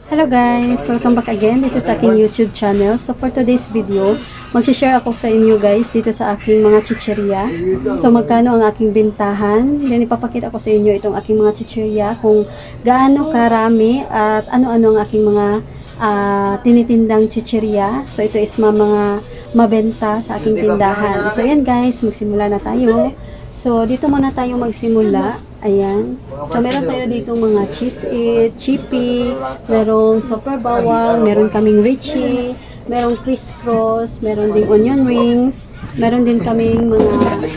Hello guys! Welcome back again dito sa aking YouTube channel. So for today's video, mag-share ako sa inyo guys dito sa aking mga chichirya. So magkano ang aking bintahan. Then ipapakita ko sa inyo itong aking mga chichirya kung gaano karami at ano-ano ang aking mga tinitindang chichirya. So ito is mga mabenta sa aking tindahan. So yan guys, magsimula na tayo. So dito muna tayo magsimula. Ayan. So, meron tayo dito mga cheese it, chippy, merong super bawang, meron kaming richie, merong crisscross, meron ding onion rings, meron din kaming mga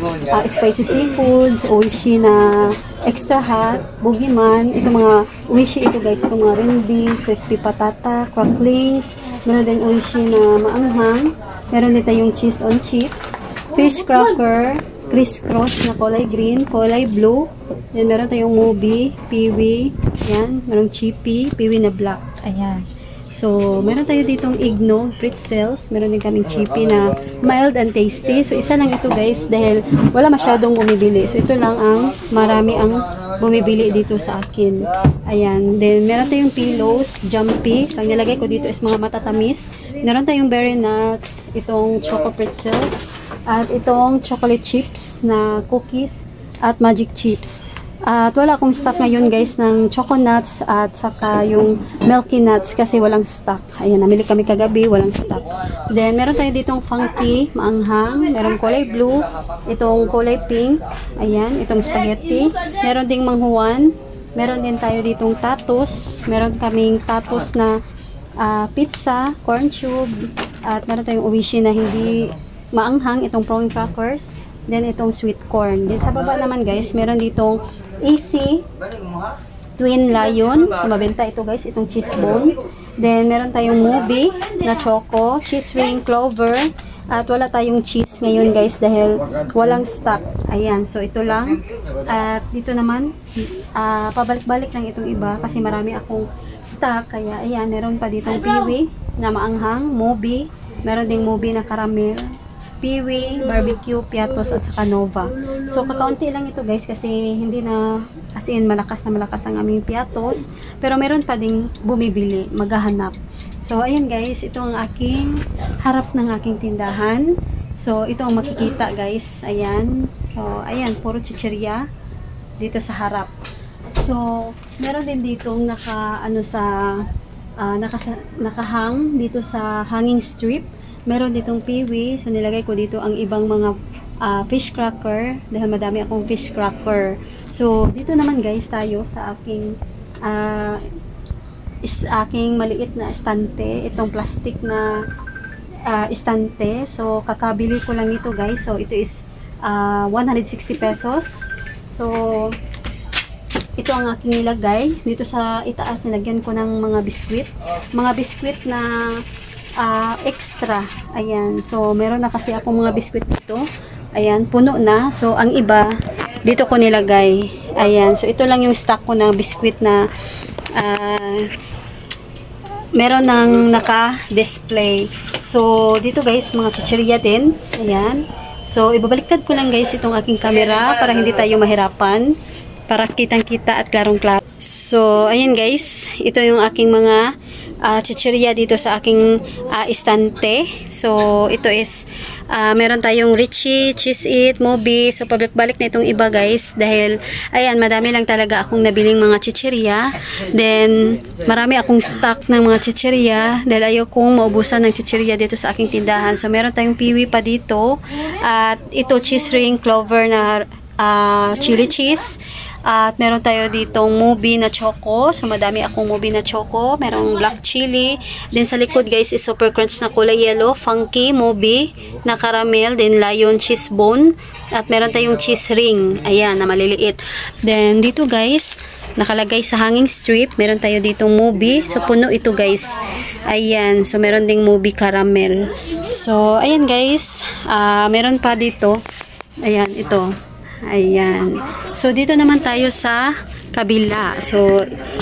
spicy seafoods, oishi na extra hot, boogeyman, ito mga oishi ito guys, ito mga renbi, crispy patata, cracklings, meron din oishi na maanghang, meron din tayong cheese on chips, fish cracker, crisscross na kulay green, kulay blue. Then meron tayong movie, piwi, yan, merong chippy, piwi na black. Ayan. So, meron tayo ditong eggnog, pretzels, meron din kaming chippy na mild and tasty. So, isa lang ito guys dahil wala masyadong bumibili. So, ito lang ang marami ang bumibili dito sa akin. Ayan. Then, meron tayong pillows, jumpy. Ang nilagay ko dito is mga matatamis. Meron tayong berry nuts, itong choco pretzels, at itong chocolate chips na cookies at magic chips. At wala akong stock ngayon guys ng choco nuts at saka yung milky nuts kasi walang stock. Ayan, namili kami kagabi, walang stock. Then, meron tayo ditong funky, maanghang. Meron kulay blue, itong kulay pink. Ayan, itong spaghetti. Meron ding manghuan. Meron din tayo ditong tatos. Meron kaming tatos na pizza, corn tube. At meron tayong oishi na hindi maanghang, itong prawn crackers. Then, itong sweet corn. Then, sa baba naman guys, meron ditong AC Twin Lion. So, mabenta ito guys, itong cheese bone. Then, meron tayong movie na choco, cheese ring, clover. At wala tayong cheese ngayon guys dahil walang stock. Ayan, so ito lang. At dito naman, pabalik-balik lang itong iba kasi marami akong stock. Kaya, ayan, meron pa ditong piwi na maanghang, movie. Meron ding movie na caramel, piwi, barbecue, piatos, at saka nova. So, kakaunti lang ito guys kasi hindi na, kasi malakas na malakas ang aming piatos. Pero meron pa ding bumibili, maghahanap. So, ayan guys, ito ang aking harap ng aking tindahan. So, ito ang makikita guys. Ayan. So, ayan, puro chichirya dito sa harap. So, meron din ditong nakahang dito sa hanging strip. Meron ditong piwi. So, nilagay ko dito ang ibang mga fish cracker. Dahil madami akong fish cracker. So, dito naman guys tayo sa aking maliit na estante. Itong plastic na estante. So, kakabili ko lang ito guys. So, ito is 160 pesos. So, ito ang aking nilagay. Dito sa itaas, nilagyan ko ng mga biskwit. Mga biskwit na extra. Ayan. So, meron na kasi akong mga biskwit dito. Ayan, puno na. So, ang iba, dito ko nilagay. Ayan. So, ito lang yung stock ko na biskwit na meron ng naka-display. So, dito guys, mga chichirya din. Ayan. So, ibabaliktad ko lang guys itong aking camera para hindi tayo mahirapan. Para kitang-kita at klarong-klaro. So, ayan guys. Ito yung aking mga chichirya dito sa aking istante. So, ito is meron tayong richie, cheese it, movie. So, pabalik-balik na itong iba guys. Dahil, ayan, madami lang talaga akong nabiling mga chichirya. Then, marami akong stock ng mga chichirya. Dahil ayaw kong maubusan ng chichirya dito sa aking tindahan. So, meron tayong piwi pa dito. At ito, cheese ring, clover na chili cheese. At meron tayo ditong movie na choco. So, madami akong movie na choco. Merong black chili. Then, sa likod, guys, is super crunch na kulay yellow. Funky movie na caramel. Then, lion cheese bone. At meron tayong cheese ring. Ayan, na maliliit. Then, dito, guys, nakalagay sa hanging strip. Meron tayo ditong movie. So, puno ito, guys. Ayan. So, meron ding movie caramel. So, ayan, guys. Meron pa dito. Ayan, ito. Ayan. So, dito naman tayo sa kabila. So,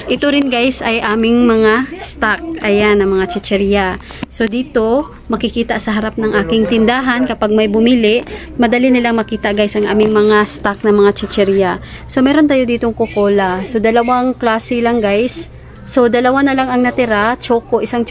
ito rin guys ay aming mga stock. Ayan, ang mga chichirya. So, dito, makikita sa harap ng aking tindahan kapag may bumili, madali nilang makita guys ang aming mga stock na mga chichirya. So, meron tayo ditong Coca-Cola. So, dalawang klase lang guys. So, dalawa na lang ang natira, choco, isang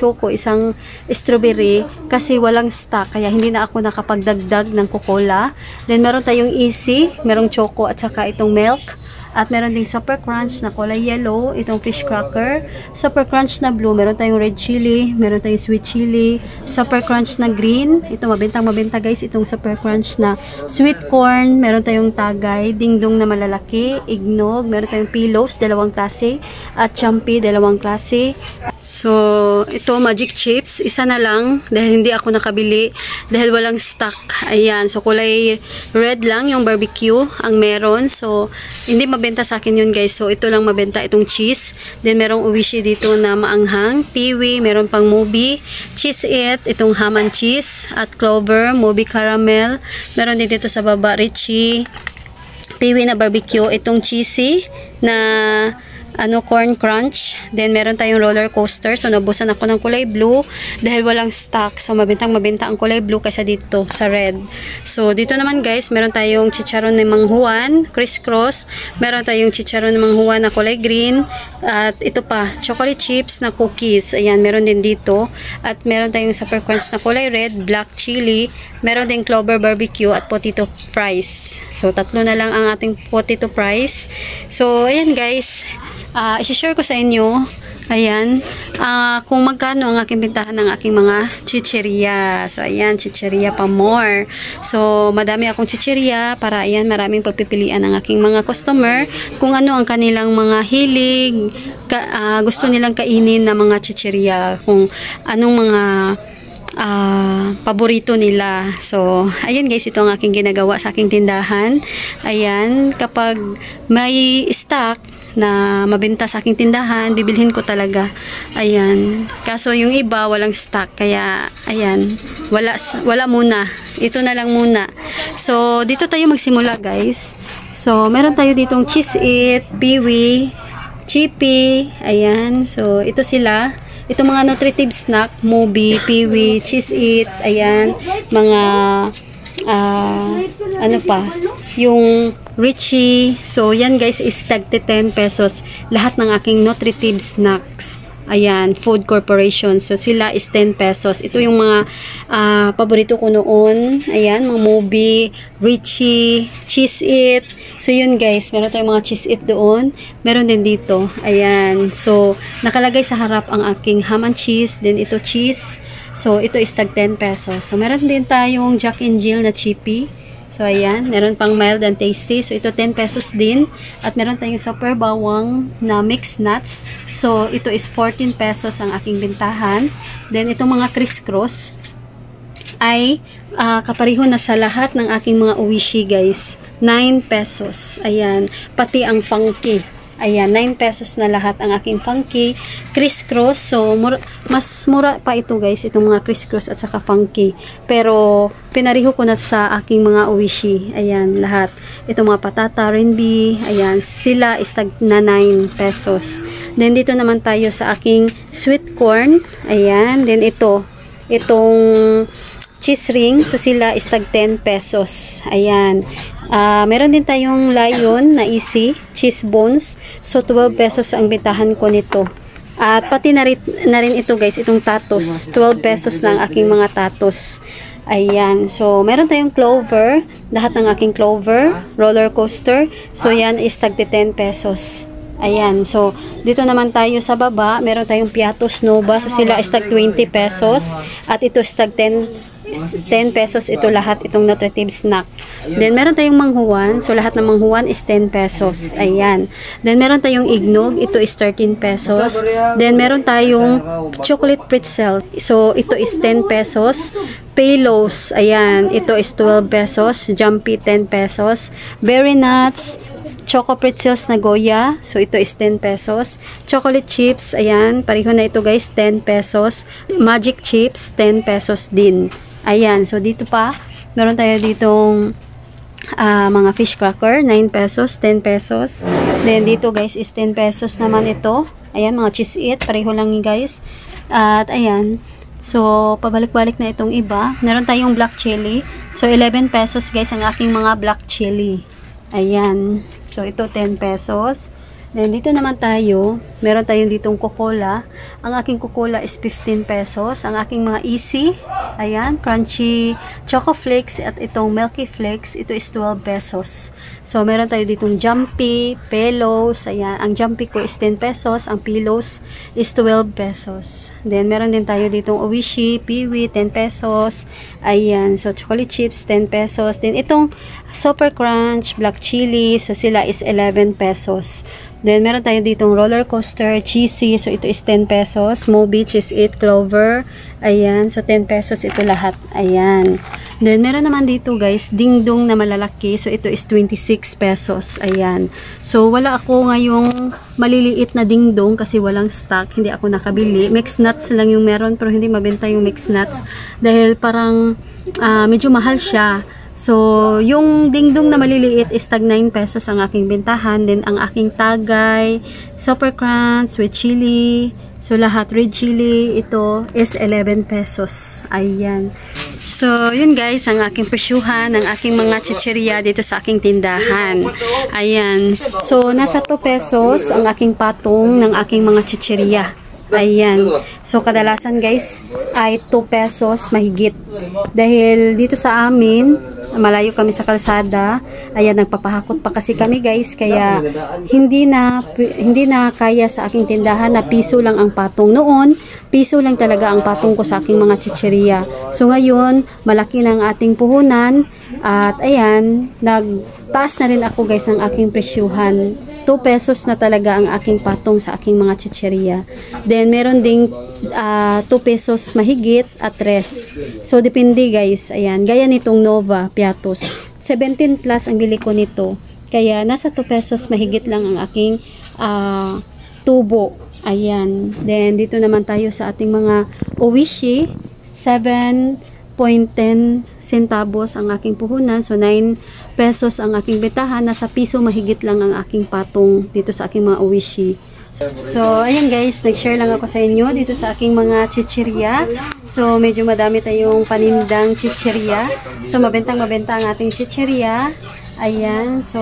strawberry, kasi walang stock, kaya hindi na ako nakapagdagdag ng Coca-Cola. Then, meron tayong easy, merong choco at saka itong milk. At meron ding Super Crunch na kulay yellow, itong fish cracker. Super Crunch na blue, meron tayong red chili, meron tayong sweet chili. Super Crunch na green, ito mabenta guys, itong Super Crunch na sweet corn. Meron tayong tagay, dingdong na malalaki, ignog, meron tayong pillows, dalawang klase. At champi, dalawang klase. So, ito magic chips, isa na lang dahil hindi ako nakabili dahil walang stock. Ayan, so kulay red lang yung barbecue ang meron. So, hindi mabenta sa akin yun guys. So, ito lang mabenta, itong cheese. Then, merong uwishi dito na maanghang, piwi, meron pang mubi, cheese it, itong ham and cheese, at clover, mubi caramel. Meron din dito sa baba, richie, piwi na barbecue, itong cheesy na corn crunch. Then meron tayong roller coaster. So nabusan ako ng kulay blue dahil walang stock. So mabenta ang kulay blue kaysa dito sa red. So dito naman guys, meron tayong chicharon ng Mang Juan, crisscross. Meron tayong chicharon ng Mang Juan na kulay green. At ito pa, chocolate chips na cookies. Ayan, meron din dito. At meron tayong super crunch na kulay red, black chili. Meron din clover barbecue at potato fries. So tatlo na lang ang ating potato fries. So ayan guys, i-share ko sa inyo, ayan, kung magkano ang aking bintahan ng aking mga chicheria. So, ayan, chicheria pa more. So, madami akong chicheria para, ayan, maraming pagpipilian ng aking mga customer kung ano ang kanilang mga hilig, gusto nilang kainin na mga chicheria, kung anong mga paborito nila. So, ayan guys, ito ang aking ginagawa sa aking tindahan. Ayan, kapag may stock na mabenta sa aking tindahan, bibilhin ko talaga. Ayan. Kaso yung iba walang stock, kaya ayan, wala muna. Ito na lang muna. So, dito tayo magsimula, guys. So, meron tayo ditong cheese it, piwi, chippy, ayan. So, ito sila. Ito mga nutritive snack, mubi, piwi, cheese it, ayan, mga ano pa, yung Richie. So, yan guys is tag 10 pesos. Lahat ng aking nutritive snacks. Ayan, Food Corporation. So, sila is 10 pesos. Ito yung mga paborito ko noon. Ayan, mga Moby, Richie, Cheese It. So, yun guys. Meron tayong mga Cheese It doon. Meron din dito. Ayan. So, nakalagay sa harap ang aking ham and cheese. Then, ito cheese. So, ito is tag 10 pesos. So, meron din tayong Jack and Jill na chippy. So, ayan. Meron pang mild and tasty. So, ito 10 pesos din. At meron tayong super bawang na mixed nuts. So, ito is 14 pesos ang aking bintahan. Then, itong mga crisscross ay kapariho na sa lahat ng aking mga uwishi, guys. 9 pesos. Ayan. Pati ang funky. Ayan, 9 pesos na lahat ang aking funky crisscross. So, mas mura pa ito guys, itong mga crisscross at saka funky. Pero, pinariho ko na sa aking mga uwishi. Ayan, lahat. Itong mga patata, rinbi, ayan, sila is tag na 9 pesos. Then, dito naman tayo sa aking sweet corn. Ayan, then itong cheese ring. So, sila is tag 10 pesos. Ayan. Meron din tayong lion na easy, cheese bones. So, 12 pesos ang bitahan ko nito. At pati na rin ito guys, itong tatos. 12 pesos lang aking mga tatos. Ayan. So, meron tayong clover. Lahat ng aking clover. Roller coaster. So, yan is tag 10 pesos. Ayan. So, dito naman tayo sa baba. Meron tayong Piatos Nova. So, sila is tag 20 pesos. At ito is tag 10 pesos ito lahat, itong nutritive snack. Then, meron tayong Mang Juan. So, lahat ng Mang Juan is 10 pesos. Ayan. Then, meron tayong ignog. Ito is 13 pesos. Then, meron tayong chocolate pretzel. So, ito is 10 pesos. Palos. Ayan. Ito is 12 pesos. Jumpy, 10 pesos. Berry nuts. Choco pretzels na Goya. So, ito is 10 pesos. Chocolate chips. Ayan. Pareho na ito guys. 10 pesos. Magic chips. 10 pesos din. Ayan, so dito pa, meron tayo ditong mga fish cracker, 9 pesos, 10 pesos. Then dito guys is 10 pesos naman ito. Ayan, mga cheese it, pareho lang guys. At ayan, so pabalik-balik na itong iba. Meron tayong black chili. So 11 pesos guys ang aking mga black chili. Ayan, so ito 10 pesos. Then, dito naman tayo, meron tayong ditong Coca-Cola. Ang aking Coca-Cola is 15 pesos. Ang aking mga Easy, ayan, Crunchy Choco Flakes at itong Milky Flakes, ito is 12 pesos. So, meron tayo ditong Jumpy, Pillows, ayan. Ang Jumpy ko is 10 pesos. Ang Pillows is 12 pesos. Then, meron din tayo ditong Oishi, Piwi, 10 pesos. Ayan, so chocolate chips, 10 pesos. Then, itong Super Crunch, Black Chili, so sila is 11 pesos. Then, meron tayo ditong roller coaster, cheesy, so ito is 10 pesos. Mo Beach is 8 clover. Ayan, so 10 pesos ito lahat. Ayan. Then, meron naman dito guys, dingdong na malalaki, so ito is 26 pesos. Ayan. So, wala ako ngayong maliliit na dingdong kasi walang stock, hindi ako nakabili. Mixed nuts lang yung meron, pero hindi mabenta yung mixed nuts dahil parang medyo mahal siya. So, yung dingdong na maliliit is tag 9 pesos ang aking bentahan. Then, ang aking tagay, Super Crunch, with chili. So, lahat red chili, ito is 11 pesos. Ayan. So, yun guys, ang aking presyuhan, ang aking mga chichirya dito sa aking tindahan. Ayan. So, nasa 2 pesos ang aking patong ng aking mga chichirya. Ayan. So, kadalasan guys, ay 2 pesos mahigit. Dahil dito sa amin, malayo kami sa kalsada. Ayan, nagpapahakot pa kasi kami guys. Kaya, hindi na kaya sa aking tindahan na piso lang ang patong. Noon, piso lang talaga ang patong ko sa aking mga chichirya. So, ngayon, malaki na ang ating puhunan. At, ayan, nagtaas na rin ako guys ng aking presyuhan. 2 pesos na talaga ang aking patong sa aking mga chichirya. Then, meron ding 2 pesos mahigit at 3. So, depende guys. Ayan. Gaya nitong Nova Piatos. 17 plus ang bili ko nito. Kaya, nasa 2 pesos mahigit lang ang aking tubo. Ayan. Then, dito naman tayo sa ating mga Oishi. 7.10 centavos ang aking puhunan. So, 9 pesos ang aking bentahan. Nasa piso mahigit lang ang aking patong dito sa aking mga Oishi. So, ayan guys, nag-share lang ako sa inyo dito sa aking mga chichirya. So, medyo madami tayong panindang chichirya. So, mabentang-mabenta ang ating chichirya. Ayan, so,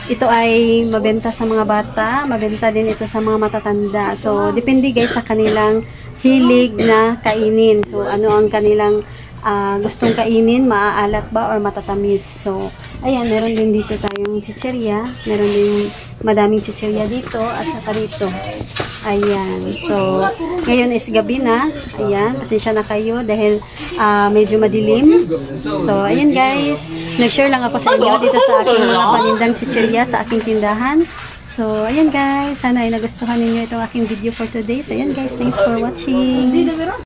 ito ay mabenta sa mga bata, mabenta din ito sa mga matatanda. So, depende guys sa kanilang hilig na kainin. So, ano ang kanilang gustong kainin, maaalat ba or matatamis. So, ayan, meron din dito tayong chichirya. Meron din madaming chichirya dito at saka dito. Ayan. So, ngayon is gabi na. Ayan, pasensya na kayo dahil medyo madilim. So, ayan guys. Nag-share lang ako sa inyo dito sa aking mga panindang chichirya sa aking tindahan. So, ayan guys. Sana ay nagustuhan ninyo itong aking video for today. So, ayan guys. Thanks for watching.